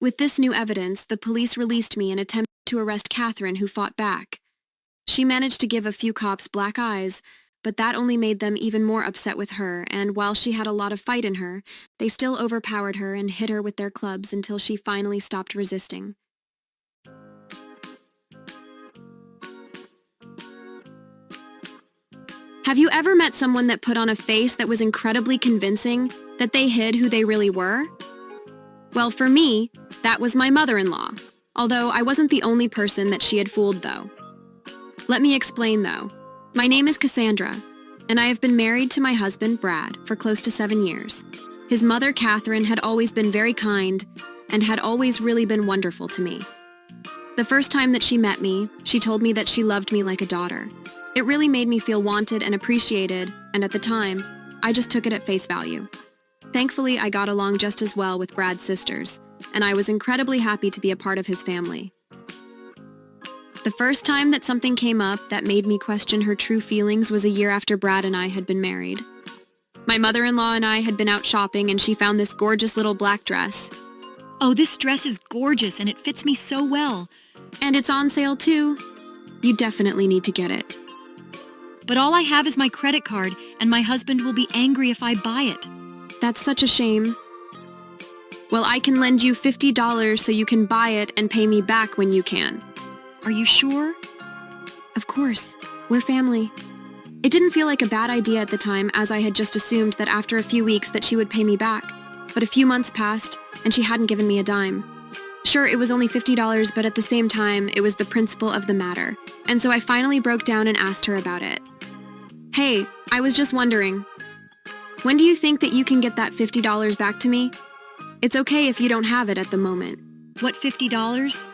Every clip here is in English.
With this new evidence, the police released me and attempted to arrest Catherine, who fought back. She managed to give a few cops black eyes, but that only made them even more upset with her, and while she had a lot of fight in her, they still overpowered her and hit her with their clubs until she finally stopped resisting. Have you ever met someone that put on a face that was incredibly convincing, that they hid who they really were? Well, for me, that was my mother-in-law, although I wasn't the only person that she had fooled, though. Let me explain, though. My name is Cassandra, and I have been married to my husband, Brad, for close to 7 years. His mother, Catherine, had always been very kind and had always really been wonderful to me. The first time that she met me, she told me that she loved me like a daughter. It really made me feel wanted and appreciated, and at the time, I just took it at face value. Thankfully, I got along just as well with Brad's sisters, and I was incredibly happy to be a part of his family. The first time that something came up that made me question her true feelings was a year after Brad and I had been married. My mother-in-law and I had been out shopping, and she found this gorgeous little black dress. Oh, this dress is gorgeous and it fits me so well. And it's on sale too. You definitely need to get it. But all I have is my credit card, and my husband will be angry if I buy it. That's such a shame. Well, I can lend you $50 so you can buy it and pay me back when you can. Are you sure? Of course. We're family. It didn't feel like a bad idea at the time, as I had just assumed that after a few weeks that she would pay me back. But a few months passed, and she hadn't given me a dime. Sure, it was only $50, but at the same time, it was the principle of the matter. And so I finally broke down and asked her about it. Hey, I was just wondering, when do you think that you can get that $50 back to me? It's okay if you don't have it at the moment. What, $50?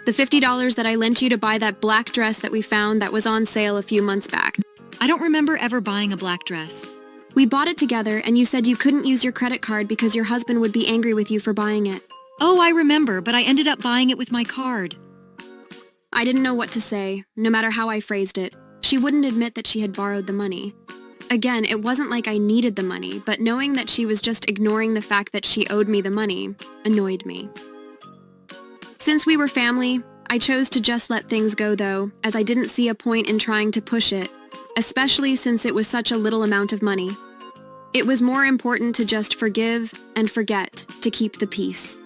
The $50 that I lent you to buy that black dress that we found that was on sale a few months back. I don't remember ever buying a black dress. We bought it together, and you said you couldn't use your credit card because your husband would be angry with you for buying it. Oh, I remember, but I ended up buying it with my card. I didn't know what to say, no matter how I phrased it. She wouldn't admit that she had borrowed the money. Again, it wasn't like I needed the money, but knowing that she was just ignoring the fact that she owed me the money annoyed me. Since we were family, I chose to just let things go, though, as I didn't see a point in trying to push it, especially since it was such a little amount of money. It was more important to just forgive and forget to keep the peace.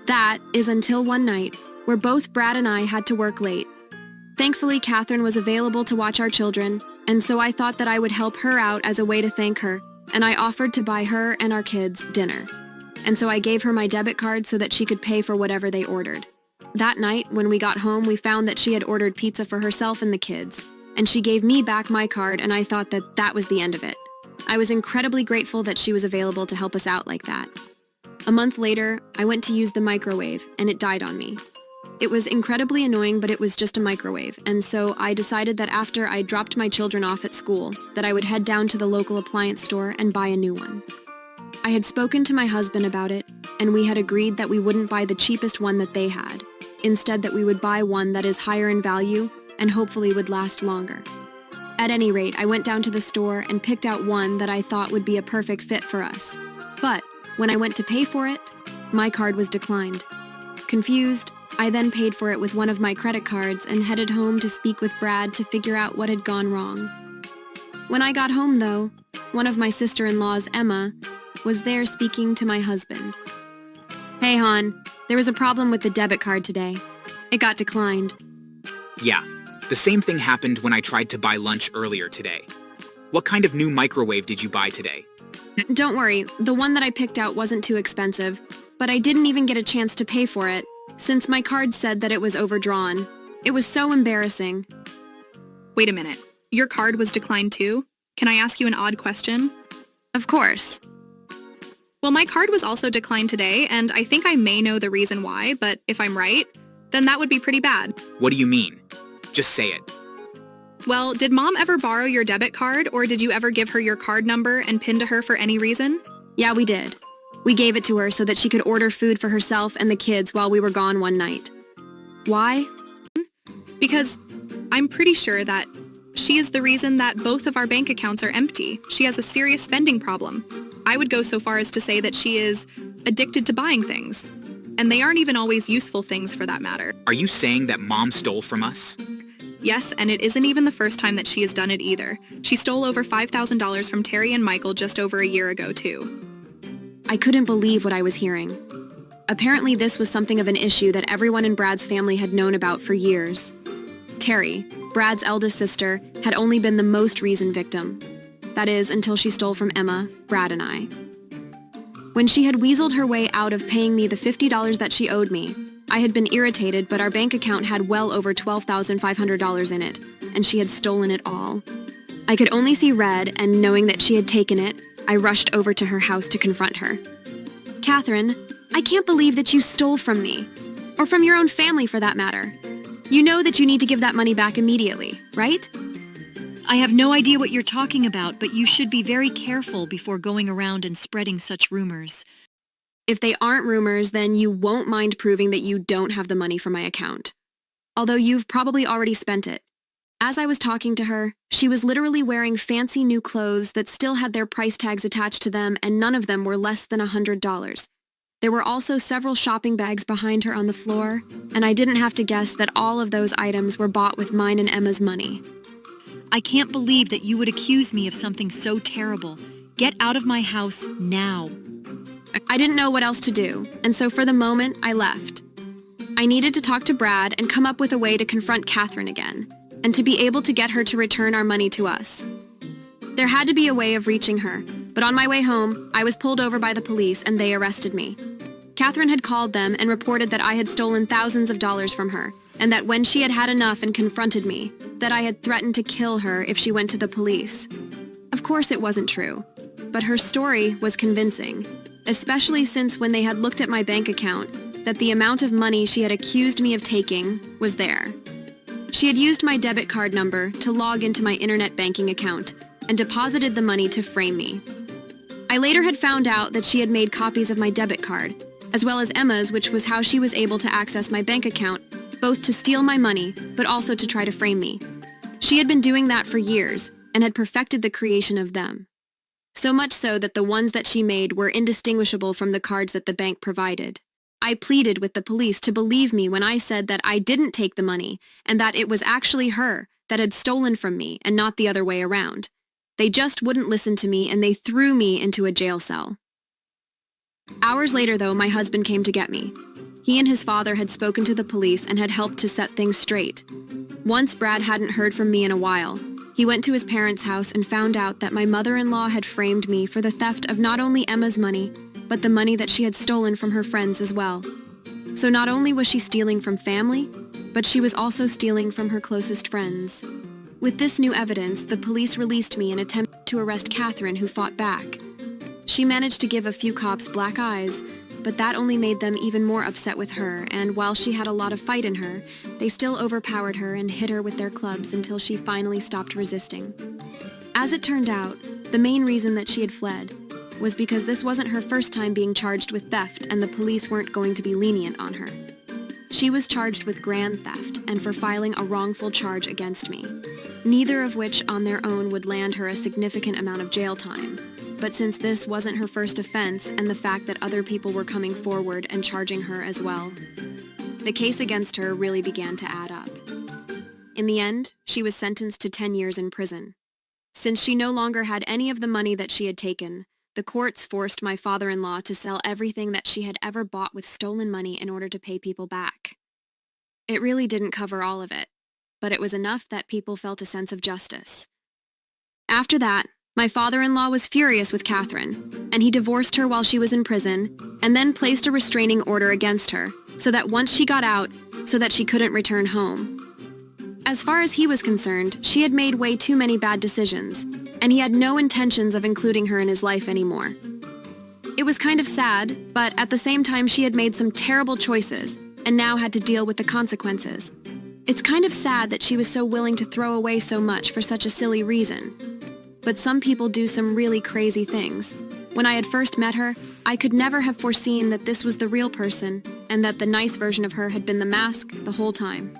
That is until one night, where both Brad and I had to work late. Thankfully, Catherine was available to watch our children, and so I thought that I would help her out as a way to thank her, and I offered to buy her and our kids dinner. And so I gave her my debit card so that she could pay for whatever they ordered. That night, when we got home, we found that she had ordered pizza for herself and the kids, and she gave me back my card, and I thought that that was the end of it. I was incredibly grateful that she was available to help us out like that. A month later, I went to use the microwave, and it died on me. It was incredibly annoying, but it was just a microwave, and so I decided that after I dropped my children off at school, that I would head down to the local appliance store and buy a new one. I had spoken to my husband about it, and we had agreed that we wouldn't buy the cheapest one that they had. Instead, that we would buy one that is higher in value and hopefully would last longer. At any rate, I went down to the store and picked out one that I thought would be a perfect fit for us. But when I went to pay for it, my card was declined. Confused, I then paid for it with one of my credit cards and headed home to speak with Brad to figure out what had gone wrong. When I got home, though, one of my sister-in-laws, Emma, was there speaking to my husband. Hey, hon, there was a problem with the debit card today. It got declined. Yeah, the same thing happened when I tried to buy lunch earlier today. What kind of new microwave did you buy today? Don't worry, the one that I picked out wasn't too expensive, but I didn't even get a chance to pay for it, since my card said that it was overdrawn. It was so embarrassing. Wait a minute. Your card was declined too? Can I ask you an odd question? Of course. Well, my card was also declined today, and I think I may know the reason why, but if I'm right, then that would be pretty bad. What do you mean? Just say it. Well, did Mom ever borrow your debit card, or did you ever give her your card number and PIN to her for any reason? Yeah, we did. We gave it to her so that she could order food for herself and the kids while we were gone one night. Why? Because I'm pretty sure that she is the reason that both of our bank accounts are empty. She has a serious spending problem. I would go so far as to say that she is addicted to buying things. and they aren't even always useful things for that matter. Are you saying that Mom stole from us? Yes, and it isn't even the first time that she has done it either. She stole over $5,000 from Terry and Michael just over a year ago, too. I couldn't believe what I was hearing. Apparently, this was something of an issue that everyone in Brad's family had known about for years. Terry, Brad's eldest sister, had only been the most recent victim. That is, until she stole from Emma, Brad, and I. When she had weaseled her way out of paying me the $50 that she owed me, I had been irritated, but our bank account had well over $12,500 in it, and she had stolen it all. I could only see red, and knowing that she had taken it, I rushed over to her house to confront her. "Catherine, I can't believe that you stole from me, or from your own family for that matter. You know that you need to give that money back immediately, right?" I have no idea what you're talking about, but you should be very careful before going around and spreading such rumors. If they aren't rumors, then you won't mind proving that you don't have the money from my account. Although you've probably already spent it. As I was talking to her, she was literally wearing fancy new clothes that still had their price tags attached to them, and none of them were less than $100. There were also several shopping bags behind her on the floor, and I didn't have to guess that all of those items were bought with mine and Emma's money. I can't believe that you would accuse me of something so terrible. Get out of my house now. I didn't know what else to do, and so for the moment, I left. I needed to talk to Brad and come up with a way to confront Catherine again, and to be able to get her to return our money to us. There had to be a way of reaching her, but on my way home, I was pulled over by the police and they arrested me. Catherine had called them and reported that I had stolen thousands of dollars from her, and that when she had had enough and confronted me, that I had threatened to kill her if she went to the police. Of course it wasn't true, but her story was convincing, especially since when they had looked at my bank account, that the amount of money she had accused me of taking was there. She had used my debit card number to log into my internet banking account and deposited the money to frame me. I later had found out that she had made copies of my debit card, as well as Emma's, which was how she was able to access my bank account, both to steal my money, but also to try to frame me. She had been doing that for years, and had perfected the creation of them. So much so that the ones that she made were indistinguishable from the cards that the bank provided. I pleaded with the police to believe me when I said that I didn't take the money, and that it was actually her that had stolen from me, and not the other way around. They just wouldn't listen to me, and they threw me into a jail cell. Hours later, though, my husband came to get me. He and his father had spoken to the police and had helped to set things straight. Once Brad hadn't heard from me in a while, he went to his parents' house and found out that my mother-in-law had framed me for the theft of not only Emma's money, but the money that she had stolen from her friends as well. So not only was she stealing from family, but she was also stealing from her closest friends. With this new evidence, the police released me and attempted to arrest Catherine, who fought back. She managed to give a few cops black eyes, but that only made them even more upset with her, and while she had a lot of fight in her, they still overpowered her and hit her with their clubs until she finally stopped resisting. As it turned out, the main reason that she had fled was because this wasn't her first time being charged with theft, and the police weren't going to be lenient on her. She was charged with grand theft and for filing a wrongful charge against me, neither of which on their own would land her a significant amount of jail time. But since this wasn't her first offense, and the fact that other people were coming forward and charging her as well, the case against her really began to add up. In the end, she was sentenced to 10 years in prison. Since she no longer had any of the money that she had taken, the courts forced my father-in-law to sell everything that she had ever bought with stolen money in order to pay people back. It really didn't cover all of it, but it was enough that people felt a sense of justice. After that, my father-in-law was furious with Catherine, and he divorced her while she was in prison, and then placed a restraining order against her, so that once she got out, so that she couldn't return home. As far as he was concerned, she had made way too many bad decisions, and he had no intentions of including her in his life anymore. It was kind of sad, but at the same time she had made some terrible choices, and now had to deal with the consequences. It's kind of sad that she was so willing to throw away so much for such a silly reason. But some people do some really crazy things. When I had first met her, I could never have foreseen that this was the real person, and that the nice version of her had been the mask the whole time.